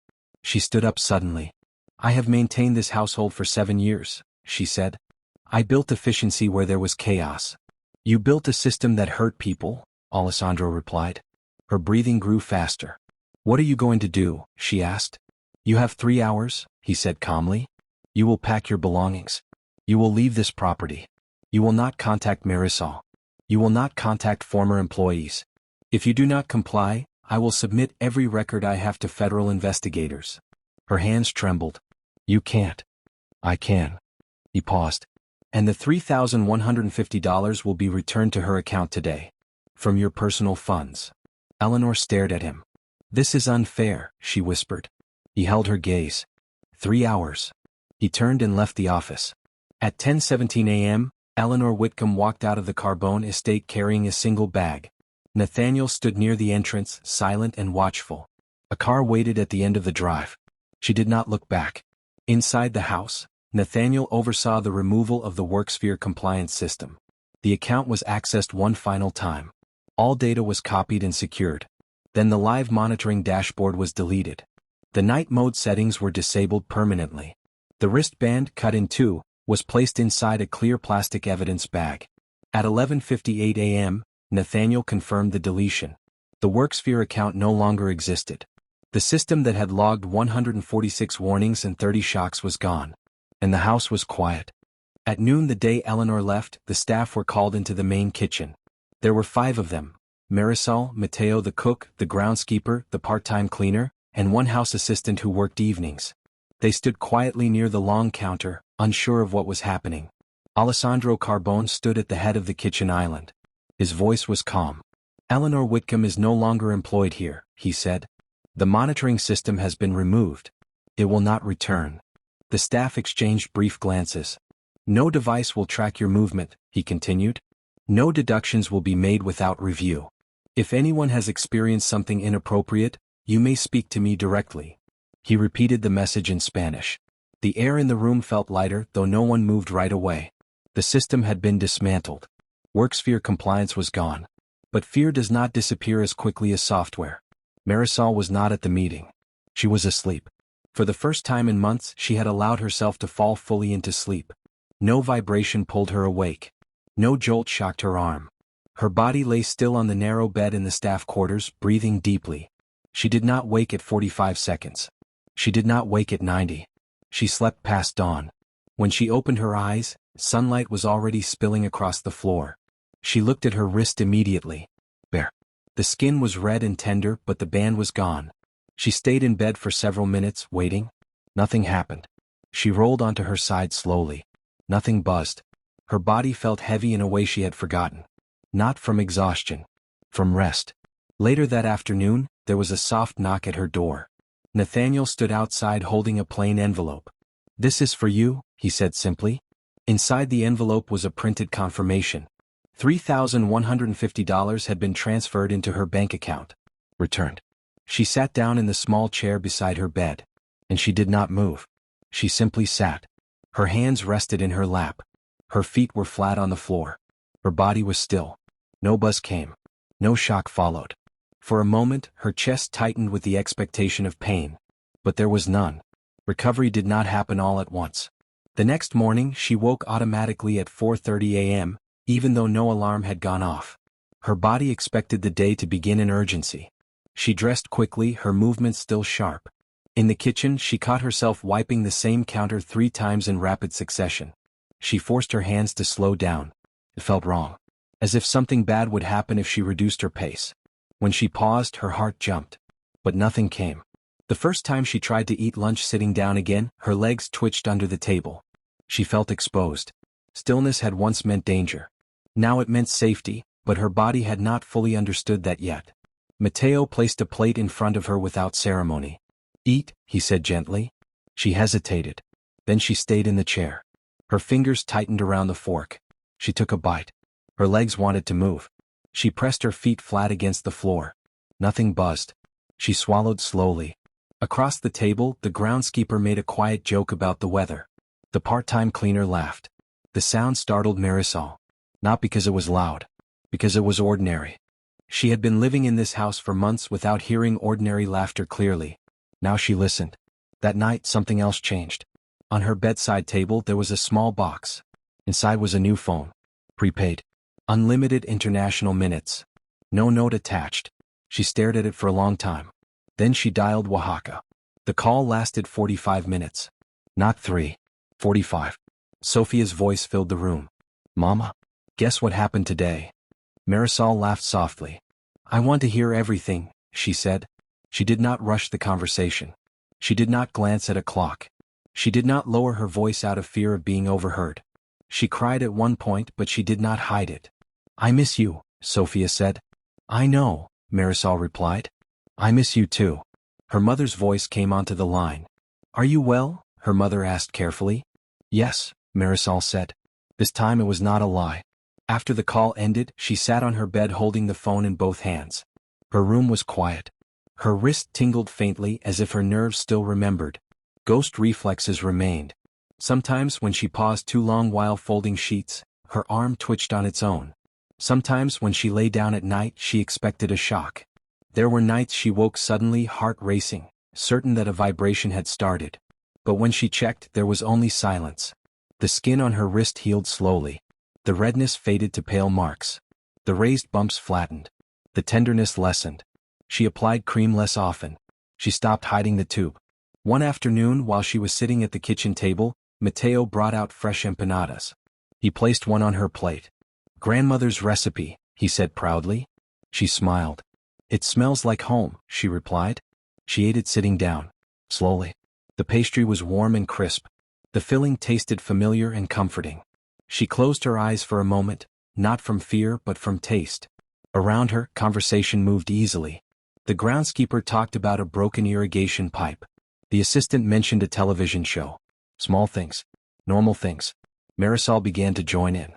Speaker 1: She stood up suddenly. "I have maintained this household for 7 years," she said. "I built efficiency where there was chaos." "You built a system that hurt people," Alessandro replied. Her breathing grew faster. "What are you going to do?" she asked. "You have 3 hours," he said calmly. "You will pack your belongings. You will leave this property. You will not contact Marisol. You will not contact former employees. If you do not comply, I will submit every record I have to federal investigators." Her hands trembled. "You can't." "I can." He paused. "And the $3,150 will be returned to her account today. From your personal funds." Eleanor stared at him. "This is unfair," she whispered. He held her gaze. 3 hours. He turned and left the office. At 10:17 a.m., Eleanor Whitcomb walked out of the Carbone estate carrying a single bag. Nathaniel stood near the entrance, silent and watchful. A car waited at the end of the drive. She did not look back. Inside the house, Nathaniel oversaw the removal of the WorkSphere compliance system. The account was accessed one final time. All data was copied and secured. Then the live monitoring dashboard was deleted. The night mode settings were disabled permanently. The wristband, cut in two, was placed inside a clear plastic evidence bag. At 11:58 a.m., Nathaniel confirmed the deletion. The WorkSphere account no longer existed. The system that had logged 146 warnings and 30 shocks was gone. And the house was quiet. At noon the day Eleanor left, the staff were called into the main kitchen. There were 5 of them: Marisol, Mateo the cook, the groundskeeper, the part-time cleaner, and one house assistant who worked evenings. They stood quietly near the long counter, unsure of what was happening. Alessandro Carbone stood at the head of the kitchen island. His voice was calm. "Eleanor Whitcomb is no longer employed here," he said. "The monitoring system has been removed. It will not return." The staff exchanged brief glances. "No device will track your movement," he continued. "No deductions will be made without review. If anyone has experienced something inappropriate, you may speak to me directly." He repeated the message in Spanish. The air in the room felt lighter, though no one moved right away. The system had been dismantled. WorkSphere compliance was gone. But fear does not disappear as quickly as software. Marisol was not at the meeting. She was asleep. For the first time in months, she had allowed herself to fall fully into sleep. No vibration pulled her awake. No jolt shocked her arm. Her body lay still on the narrow bed in the staff quarters, breathing deeply. She did not wake at 45 seconds. She did not wake at 90. She slept past dawn. When she opened her eyes, sunlight was already spilling across the floor. She looked at her wrist immediately. Bare. The skin was red and tender, but the band was gone. She stayed in bed for several minutes, waiting. Nothing happened. She rolled onto her side slowly. Nothing buzzed. Her body felt heavy in a way she had forgotten. Not from exhaustion. From rest. Later that afternoon, there was a soft knock at her door. Nathaniel stood outside holding a plain envelope. "This is for you," he said simply. Inside the envelope was a printed confirmation. $3,150 had been transferred into her bank account. Returned. She sat down in the small chair beside her bed. And she did not move. She simply sat. Her hands rested in her lap. Her feet were flat on the floor. Her body was still. No buzz came. No shock followed. For a moment, her chest tightened with the expectation of pain. But there was none. Recovery did not happen all at once. The next morning, she woke automatically at 4:30 a.m., even though no alarm had gone off. Her body expected the day to begin in urgency. She dressed quickly, her movements still sharp. In the kitchen, she caught herself wiping the same counter 3 times in rapid succession. She forced her hands to slow down. It felt wrong. As if something bad would happen if she reduced her pace. When she paused, her heart jumped. But nothing came. The first time she tried to eat lunch sitting down again, her legs twitched under the table. She felt exposed. Stillness had once meant danger. Now it meant safety, but her body had not fully understood that yet. Mateo placed a plate in front of her without ceremony. "Eat," he said gently. She hesitated. Then she stayed in the chair. Her fingers tightened around the fork. She took a bite. Her legs wanted to move. She pressed her feet flat against the floor. Nothing buzzed. She swallowed slowly. Across the table, the groundskeeper made a quiet joke about the weather. The part-time cleaner laughed. The sound startled Marisol. Not because it was loud. Because it was ordinary. She had been living in this house for months without hearing ordinary laughter clearly. Now she listened. That night, something else changed. On her bedside table, there was a small box. Inside was a new phone. Prepaid. Unlimited international minutes. No note attached. She stared at it for a long time. Then she dialed Oaxaca. The call lasted 45 minutes. Not 3. 45. Sophia's voice filled the room. "Mama? Guess what happened today?" Marisol laughed softly. "I want to hear everything," she said. She did not rush the conversation. She did not glance at a clock. She did not lower her voice out of fear of being overheard. She cried at one point, but she did not hide it. "I miss you," Sophia said. "I know," Marisol replied. "I miss you too." Her mother's voice came onto the line. "Are you well?" her mother asked carefully. "Yes," Marisol said. This time it was not a lie. After the call ended, she sat on her bed holding the phone in both hands. Her room was quiet. Her wrist tingled faintly as if her nerves still remembered. Ghost reflexes remained. Sometimes when she paused too long while folding sheets, her arm twitched on its own. Sometimes when she lay down at night, she expected a shock. There were nights she woke suddenly, heart racing, certain that a vibration had started. But when she checked, there was only silence. The skin on her wrist healed slowly. The redness faded to pale marks. The raised bumps flattened. The tenderness lessened. She applied cream less often. She stopped hiding the tube. One afternoon, while she was sitting at the kitchen table, Mateo brought out fresh empanadas. He placed one on her plate. "Grandmother's recipe," he said proudly. She smiled. "It smells like home," she replied. She ate it sitting down. Slowly. The pastry was warm and crisp. The filling tasted familiar and comforting. She closed her eyes for a moment, not from fear but from taste. Around her, conversation moved easily. The groundskeeper talked about a broken irrigation pipe. The assistant mentioned a television show. Small things. Normal things. Marisol began to join in.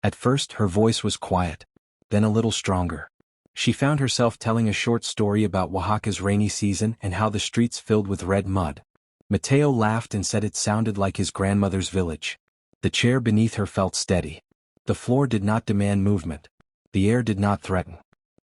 Speaker 1: At first, her voice was quiet, then a little stronger. She found herself telling a short story about Oaxaca's rainy season and how the streets filled with red mud. Mateo laughed and said it sounded like his grandmother's village. The chair beneath her felt steady. The floor did not demand movement. The air did not threaten.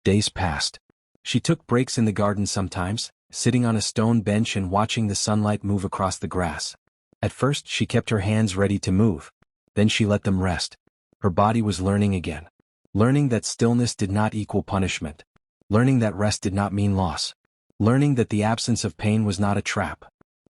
Speaker 1: Days passed. She took breaks in the garden sometimes, sitting on a stone bench and watching the sunlight move across the grass. At first she kept her hands ready to move. Then she let them rest. Her body was learning again. Learning that stillness did not equal punishment. Learning that rest did not mean loss. Learning that the absence of pain was not a trap.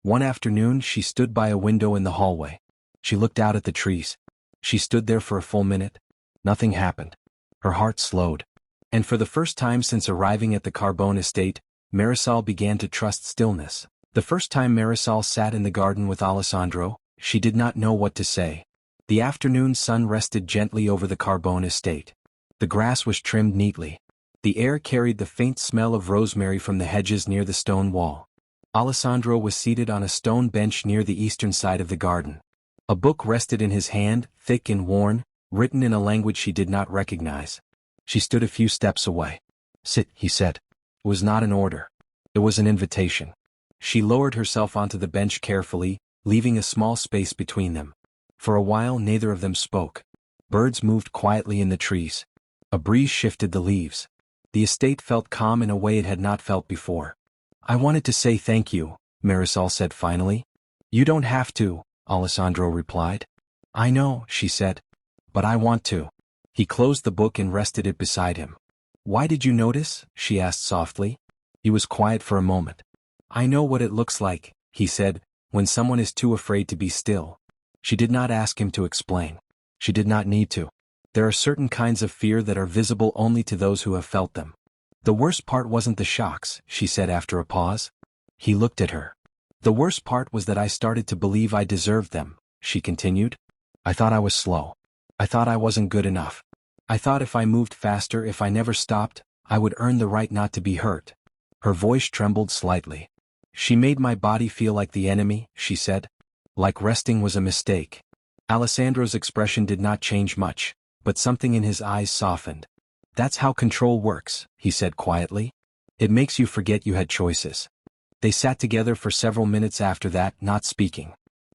Speaker 1: One afternoon she stood by a window in the hallway. She looked out at the trees. She stood there for a full minute. Nothing happened. Her heart slowed. And for the first time since arriving at the Carbone estate, Marisol began to trust stillness. The first time Marisol sat in the garden with Alessandro, she did not know what to say. The afternoon sun rested gently over the Carbone estate. The grass was trimmed neatly. The air carried the faint smell of rosemary from the hedges near the stone wall. Alessandro was seated on a stone bench near the eastern side of the garden. A book rested in his hand, thick and worn, written in a language she did not recognize. She stood a few steps away. "Sit," he said. It was not an order. It was an invitation. She lowered herself onto the bench carefully, leaving a small space between them. For a while neither of them spoke. Birds moved quietly in the trees. A breeze shifted the leaves. The estate felt calm in a way it had not felt before. "I wanted to say thank you," Marisol said finally. "You don't have to," Alessandro replied. "I know," she said. "But I want to." He closed the book and rested it beside him. "Why did you notice?" she asked softly. He was quiet for a moment. "I know what it looks like," he said, "when someone is too afraid to be still." She did not ask him to explain. She did not need to. There are certain kinds of fear that are visible only to those who have felt them. "The worst part wasn't the shocks," she said after a pause. He looked at her. "The worst part was that I started to believe I deserved them," she continued. "I thought I was slow. I thought I wasn't good enough. I thought if I moved faster, if I never stopped, I would earn the right not to be hurt." Her voice trembled slightly. "She made my body feel like the enemy," she said. "Like resting was a mistake." Alessandro's expression did not change much, but something in his eyes softened. "That's how control works," he said quietly. "It makes you forget you had choices." They sat together for several minutes after that, not speaking.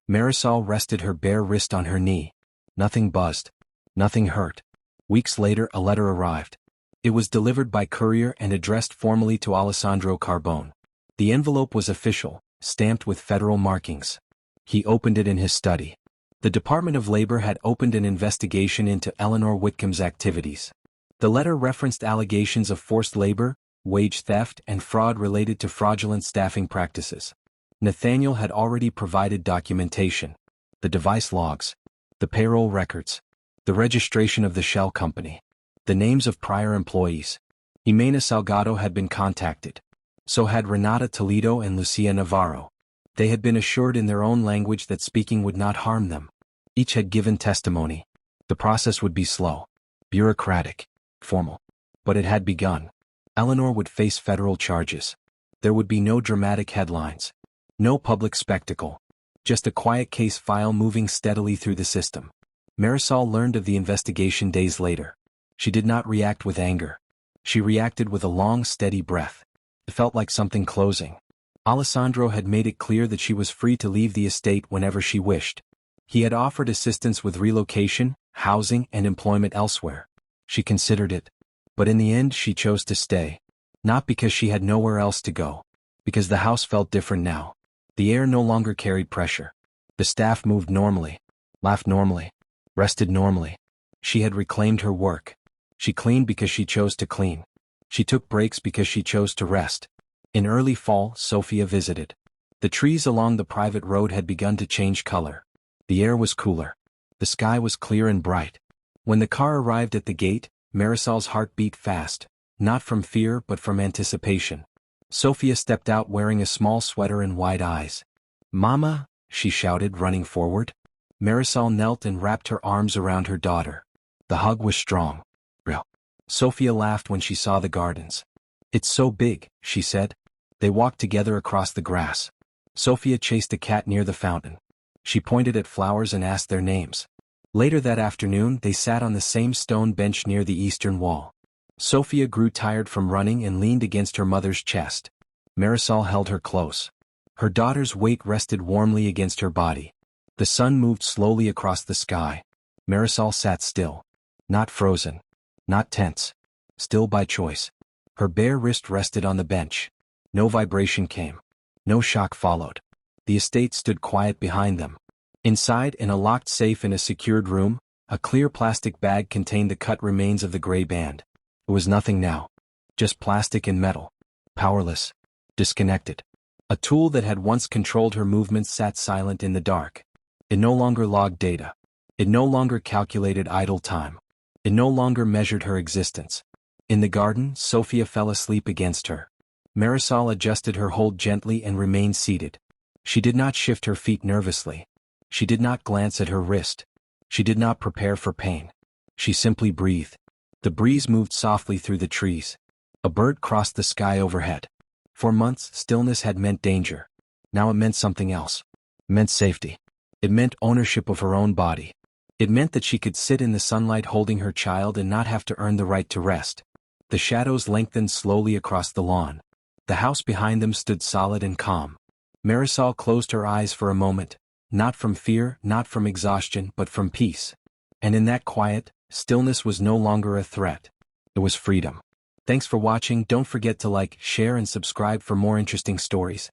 Speaker 1: Marisol rested her bare wrist on her knee. Nothing buzzed. Nothing hurt. Weeks later a letter arrived. It was delivered by courier and addressed formally to Alessandro Carbone. The envelope was official, stamped with federal markings. He opened it in his study. The Department of Labor had opened an investigation into Eleanor Whitcomb's activities. The letter referenced allegations of forced labor, wage theft, and fraud related to fraudulent staffing practices. Nathaniel had already provided documentation: the device logs, the payroll records, the registration of the shell company, the names of prior employees. Jimena Salgado had been contacted. So had Renata Toledo and Lucia Navarro. They had been assured in their own language that speaking would not harm them. Each had given testimony. The process would be slow, bureaucratic, formal. But it had begun. Eleanor would face federal charges. There would be no dramatic headlines. No public spectacle. Just a quiet case file moving steadily through the system. Marisol learned of the investigation days later. She did not react with anger. She reacted with a long, steady breath. It felt like something closing. Alessandro had made it clear that she was free to leave the estate whenever she wished. He had offered assistance with relocation, housing, and employment elsewhere. She considered it. But in the end she chose to stay. Not because she had nowhere else to go. Because the house felt different now. The air no longer carried pressure. The staff moved normally, laughed normally, rested normally. She had reclaimed her work. She cleaned because she chose to clean. She took breaks because she chose to rest. In early fall, Sophia visited. The trees along the private road had begun to change color. The air was cooler. The sky was clear and bright. When the car arrived at the gate, Marisol's heart beat fast, not from fear but from anticipation. Sophia stepped out wearing a small sweater and wide eyes. "Mama," she shouted, running forward. Marisol knelt and wrapped her arms around her daughter. The hug was strong. Real. Sophia laughed when she saw the gardens. "It's so big," she said. They walked together across the grass. Sophia chased a cat near the fountain. She pointed at flowers and asked their names. Later that afternoon, they sat on the same stone bench near the eastern wall. Sophia grew tired from running and leaned against her mother's chest. Marisol held her close. Her daughter's weight rested warmly against her body. The sun moved slowly across the sky. Marisol sat still. Not frozen. Not tense. Still by choice. Her bare wrist rested on the bench. No vibration came. No shock followed. The estate stood quiet behind them. Inside, in a locked safe in a secured room, a clear plastic bag contained the cut remains of the gray band. It was nothing now. Just plastic and metal. Powerless. Disconnected. A tool that had once controlled her movements sat silent in the dark. It no longer logged data. It no longer calculated idle time. It no longer measured her existence. In the garden, Sophia fell asleep against her. Marisol adjusted her hold gently and remained seated. She did not shift her feet nervously. She did not glance at her wrist. She did not prepare for pain. She simply breathed. The breeze moved softly through the trees. A bird crossed the sky overhead. For months, stillness had meant danger. Now it meant something else. It meant safety. It meant ownership of her own body. It meant that she could sit in the sunlight holding her child and not have to earn the right to rest. The shadows lengthened slowly across the lawn. The house behind them stood solid and calm. Marisol closed her eyes for a moment, not from fear, not from exhaustion, but from peace. And in that quiet, stillness was no longer a threat. It was freedom. Thanks for watching. Don't forget to like, share and subscribe for more interesting stories.